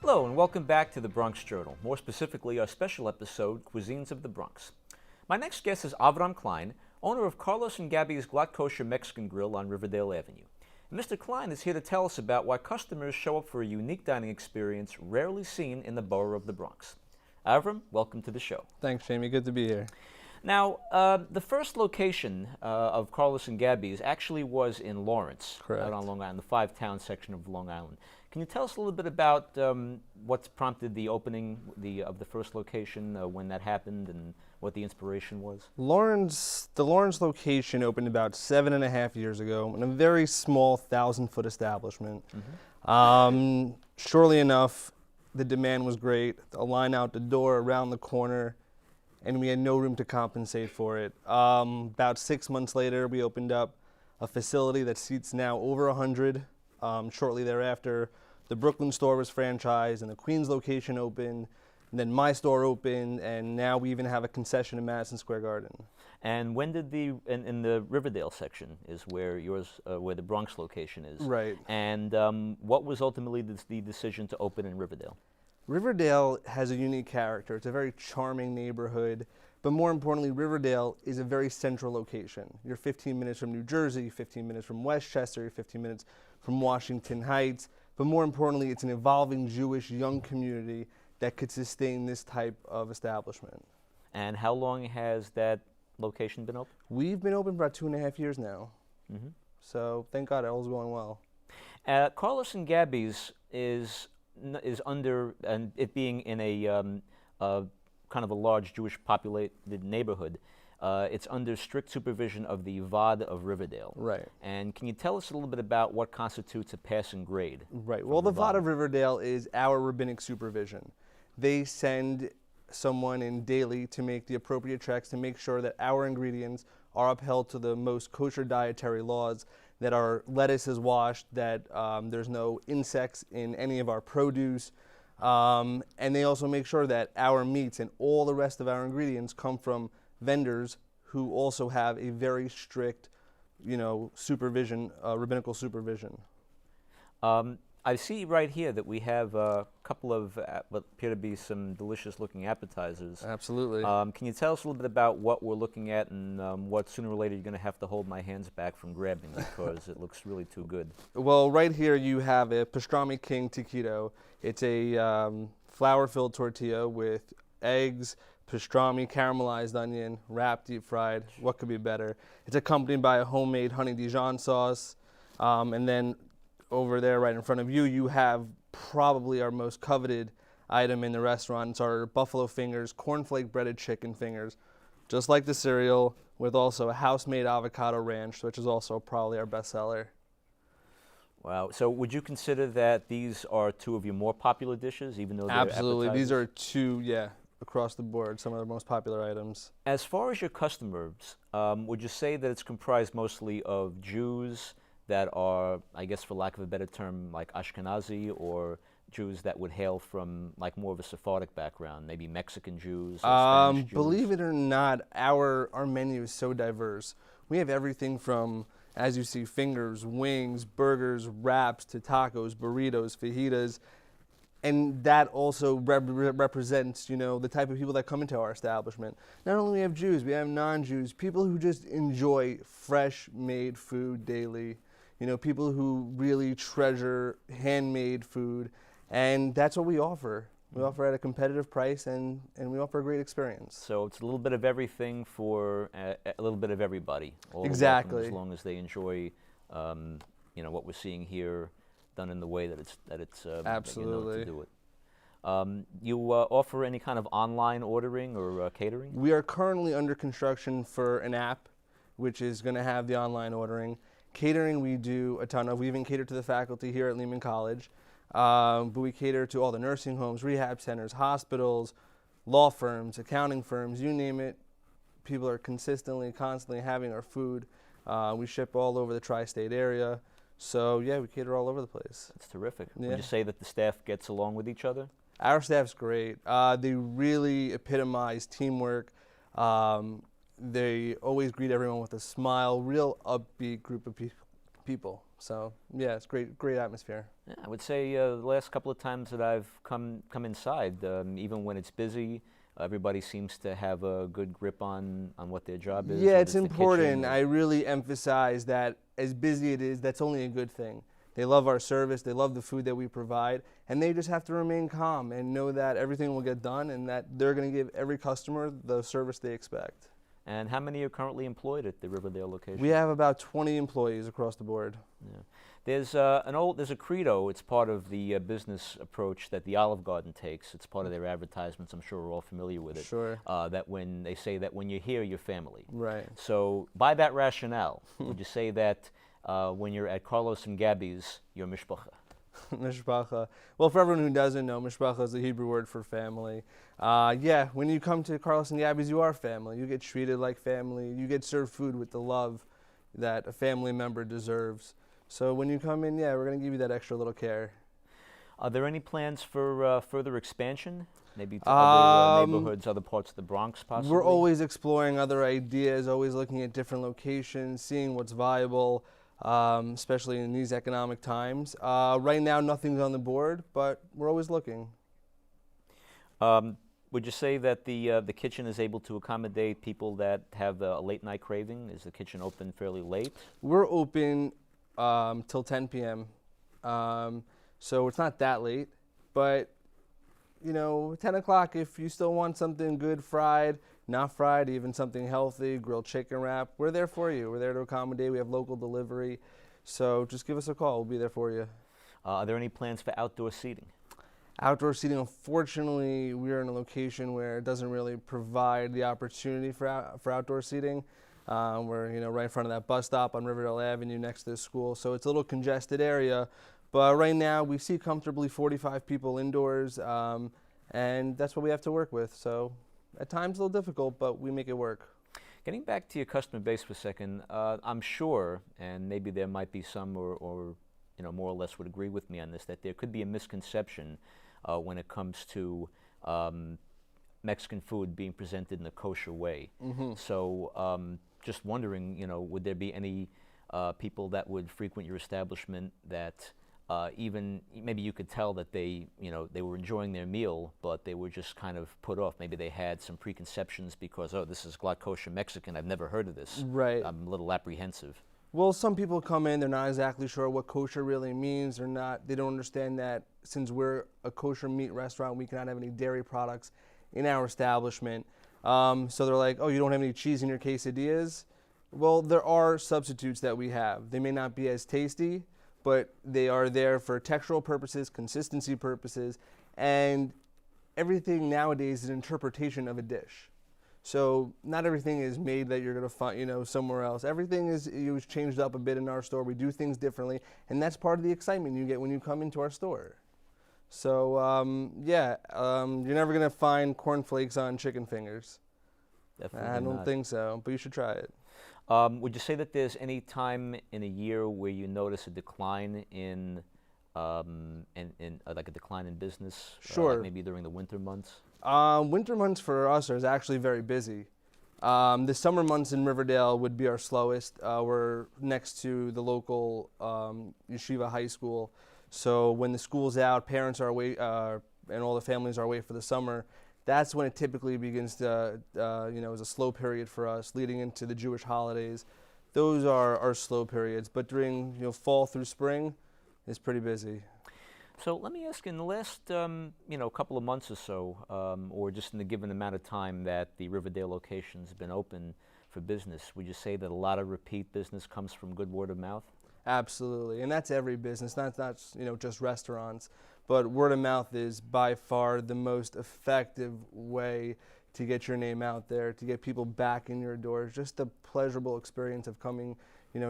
Hello and welcome back to the Bronx Journal, more specifically our special episode, Cuisines of the Bronx. My next guest is Avram Klein, owner of Carlos and Gabby's Glatt Kosher Mexican Grill on Riverdale Avenue. And Mr. Klein is here to tell us about why customers show up for a unique dining experience rarely seen in the borough of the Bronx. Avram, welcome to the show. Thanks, Jamie. Good to be here. Now, the first location of Carlos and Gabby's actually was in Lawrence, Correct. out on Long Island, the five-town section of Long Island. Can you tell us a little bit about what's prompted the opening of the first location, when that happened, and what the inspiration was? The Lawrence location opened about 7.5 years ago in a very small 1,000-foot establishment. Surely enough, the demand was great. A line out the door, around the corner, and we had no room to compensate for it. About 6 months later, we opened up a facility that seats now over 100. Shortly thereafter, the Brooklyn store was franchised, and the Queens location opened, and then my store opened, and now we even have a concession in Madison Square Garden. And when did in the Riverdale section is where where the Bronx location is? Right. And what was ultimately the decision to open in Riverdale? Riverdale has a unique character. It's a very charming neighborhood, but more importantly, Riverdale is a very central location. You're 15 minutes from New Jersey, 15 minutes from Westchester, you're 15 minutes from Washington Heights, but more importantly, it's an evolving Jewish young community that could sustain this type of establishment. And how long has that location been open? We've been open for about 2.5 years now. So thank God all's going well. Carlos and Gabby's is under, and it being in a kind of a large Jewish populated neighborhood, it's under strict supervision of the VOD of Riverdale. Right. And can you tell us a little bit about what constitutes a passing grade? Right. Well, the VOD of Riverdale is our rabbinic supervision. They send someone in daily to make the appropriate checks to make sure that our ingredients are upheld to the most kosher dietary laws, that our lettuce is washed, that there's no insects in any of our produce. And they also make sure that our meats and all the rest of our ingredients come from vendors who also have a very strict, supervision, rabbinical supervision. I see right here that we have a couple of what appear to be some delicious-looking appetizers. Absolutely. Can you tell us a little bit about what we're looking at and what sooner or later you're going to have to hold my hands back from grabbing because it looks really too good? Well, right here you have a pastrami king taquito. It's a flour-filled tortilla with eggs, pastrami, caramelized onion, wrapped, deep fried. What could be better? It's accompanied by a homemade honey Dijon sauce. And then over there right in front of you, you have probably our most coveted item in the restaurant. It's our buffalo fingers, cornflake breaded chicken fingers, just like the cereal, with also a house-made avocado ranch, which is also probably our best seller. Wow. So would you consider that these are two of your more popular dishes, even though they're Absolutely. appetizers? These are two, across the board, some of the most popular items. As far as your customers, would you say that it's comprised mostly of Jews that are, I guess for lack of a better term, like Ashkenazi, or Jews that would hail from like more of a Sephardic background, maybe Mexican Jews or Spanish Jews? Believe it or not, our menu is so diverse. We have everything from, as you see, fingers, wings, burgers, wraps, to tacos, burritos, fajitas. And that also represents, the type of people that come into our establishment. Not only do we have Jews, we have non-Jews, people who just enjoy fresh-made food daily, people who really treasure handmade food, and that's what we offer. We offer at a competitive price, and we offer a great experience. So it's a little bit of everything for a little bit of everybody. All Exactly. As long as they enjoy, what we're seeing here, done in the way that it's Absolutely. to do it. You offer any kind of online ordering or catering? We are currently under construction for an app, which is going to have the online ordering. Catering, we do a ton of. We even cater to the faculty here at Lehman College, but we cater to all the nursing homes, rehab centers, hospitals, law firms, accounting firms, you name it. People are constantly, constantly having our food. We ship all over the tri-state area. So, yeah, we cater all over the place. That's terrific. Yeah. Would you say that the staff gets along with each other? Our staff's great. They really epitomize teamwork. They always greet everyone with a smile, real upbeat group of people. So yeah, it's great atmosphere. Yeah, I would say the last couple of times that I've come inside, even when it's busy, everybody seems to have a good grip on what their job is. Yeah, whether it's the kitchen important. or- I really emphasize that as busy it is, that's only a good thing. They love our service, they love the food that we provide, and they just have to remain calm and know that everything will get done and that they're going to give every customer the service they expect. And how many are currently employed at the Riverdale location? We have about 20 employees across the board. Yeah. There's there's a credo. It's part of the business approach that the Olive Garden takes. It's part of their advertisements. I'm sure we're all familiar with it. Sure. That when they say that when you're here, you're family. Right. So by that rationale, would you say that when you're at Carlos and Gabby's, you're mishpacha? Mishpacha. Well, for everyone who doesn't know, mishpacha is the Hebrew word for family. Yeah, when you come to Carlos and Gabby's, you are family. You get treated like family. You get served food with the love that a family member deserves. So when you come in, yeah, we're going to give you that extra little care. Are there any plans for further expansion? Maybe to other neighborhoods, other parts of the Bronx, possibly? We're always exploring other ideas, always looking at different locations, seeing what's viable, especially in these economic times. Right now, nothing's on the board, but we're always looking. Would you say that the kitchen is able to accommodate people that have a late night craving? Is the kitchen open fairly late? We're open till 10 p.m. So it's not that late, but 10 o'clock, if you still want something good fried, not fried, even something healthy, grilled chicken wrap, we're there for you. We're there to accommodate. We have local delivery. So just give us a call. We'll be there for you. Are there any plans for outdoor seating? Outdoor seating, unfortunately, we're in a location where it doesn't really provide the opportunity for outdoor seating. We're right in front of that bus stop on Riverdale Avenue next to the school. So it's a little congested area. But right now, we see comfortably 45 people indoors, and that's what we have to work with. So at times a little difficult, but we make it work. Getting back to your customer base for a second, I'm sure, and maybe there might be some or more or less would agree with me on this, that there could be a misconception when it comes to Mexican food being presented in a kosher way. Mm-hmm. So just wondering, would there be any people that would frequent your establishment that even maybe you could tell that they were enjoying their meal, but they were just kind of put off. Maybe they had some preconceptions because, oh, this is Glatt Kosher Mexican. I've never heard of this. Right. I'm a little apprehensive. Well, some people come in, they're not exactly sure what kosher really means. They don't understand that since we're a kosher meat restaurant, we cannot have any dairy products in our establishment. So they're like, oh, you don't have any cheese in your quesadillas? Well, there are substitutes that we have. They may not be as tasty, but they are there for textural purposes, consistency purposes, and everything nowadays is an interpretation of a dish. So not everything is made that you're going to find, somewhere else. Everything is changed up a bit in our store. We do things differently, and that's part of the excitement you get when you come into our store. So you're never going to find cornflakes on chicken fingers. Definitely I don't not. think so, but you should try it. Would you say that there's any time in a year where you notice a decline in like a decline in business? Sure. Like maybe during the winter months? Winter months for us are actually very busy. The summer months in Riverdale would be our slowest. We're next to the local yeshiva high school. So when the school's out, parents are away, and all the families are away for the summer, that's when it typically begins to, is a slow period for us, leading into the Jewish holidays. Those are our slow periods. But during fall through spring, it's pretty busy. So let me ask, in the last couple of months or so, or just in the given amount of time that the Riverdale location's been open for business, would you say that a lot of repeat business comes from good word of mouth? Absolutely, and that's every business, not just restaurants, but word of mouth is by far the most effective way to get your name out there, to get people back in your doors. Just the pleasurable experience of coming,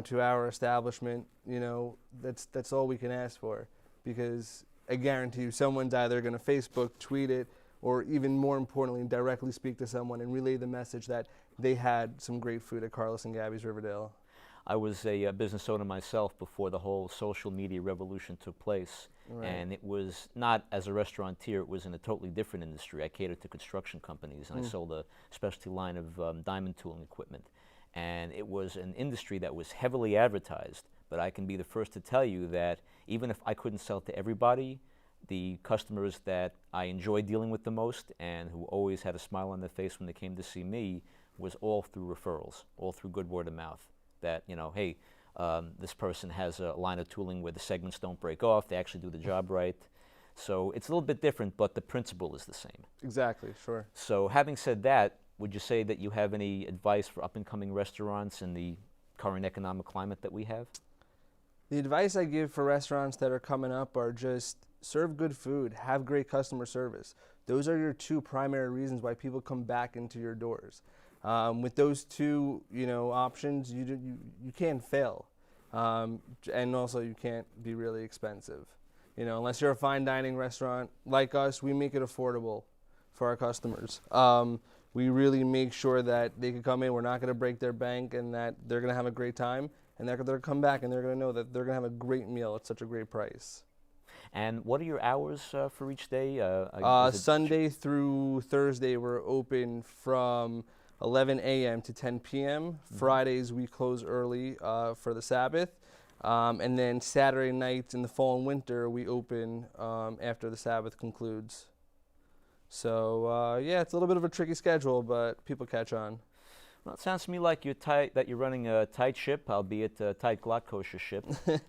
to our establishment. That's all we can ask for, because I guarantee you, someone's either going to Facebook, tweet it, or even more importantly, directly speak to someone and relay the message that they had some great food at Carlos and Gabby's Riverdale. I was a business owner myself before the whole social media revolution took place. Right. And it was not as a restaurateur, it was in a totally different industry. I catered to construction companies, and I sold a specialty line of diamond tooling equipment. And it was an industry that was heavily advertised, but I can be the first to tell you that even if I couldn't sell to everybody, the customers that I enjoyed dealing with the most and who always had a smile on their face when they came to see me was all through referrals, all through good word of mouth. That, you know, hey, this person has a line of tooling where the segments don't break off, they actually do the job right. So it's a little bit different, but the principle is the same. Exactly, sure. So having said that, would you say that you have any advice for up-and-coming restaurants in the current economic climate that we have? The advice I give for restaurants that are coming up are just serve good food, have great customer service. Those are your two primary reasons why people come back into your doors. With those two, options, you can't fail, and also you can't be really expensive. Unless you're a fine dining restaurant like us, we make it affordable for our customers. We really make sure that they can come in, we're not going to break their bank, and that they're going to have a great time, and they're going to come back and they're going to know that they're going to have a great meal at such a great price. And what are your hours for each day? Sunday through Thursday, we're open from 11 a.m. to 10 p.m. Mm-hmm. Fridays, we close early for the Sabbath. And then Saturday nights in the fall and winter, we open after the Sabbath concludes. So, it's a little bit of a tricky schedule, but people catch on. Well, it sounds to me like you're running a tight ship, albeit a tight Glatt Kosher ship.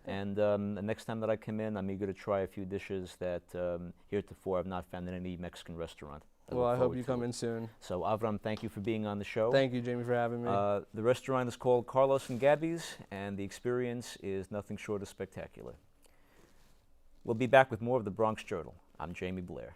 And the next time that I come in, I'm eager to try a few dishes that heretofore I've not found in any Mexican restaurant. Well, I hope you come in soon. So, Avram, thank you for being on the show. Thank you, Jamie, for having me. The restaurant is called Carlos and Gabby's, and the experience is nothing short of spectacular. We'll be back with more of the Bronx Journal. I'm Jamie Blair.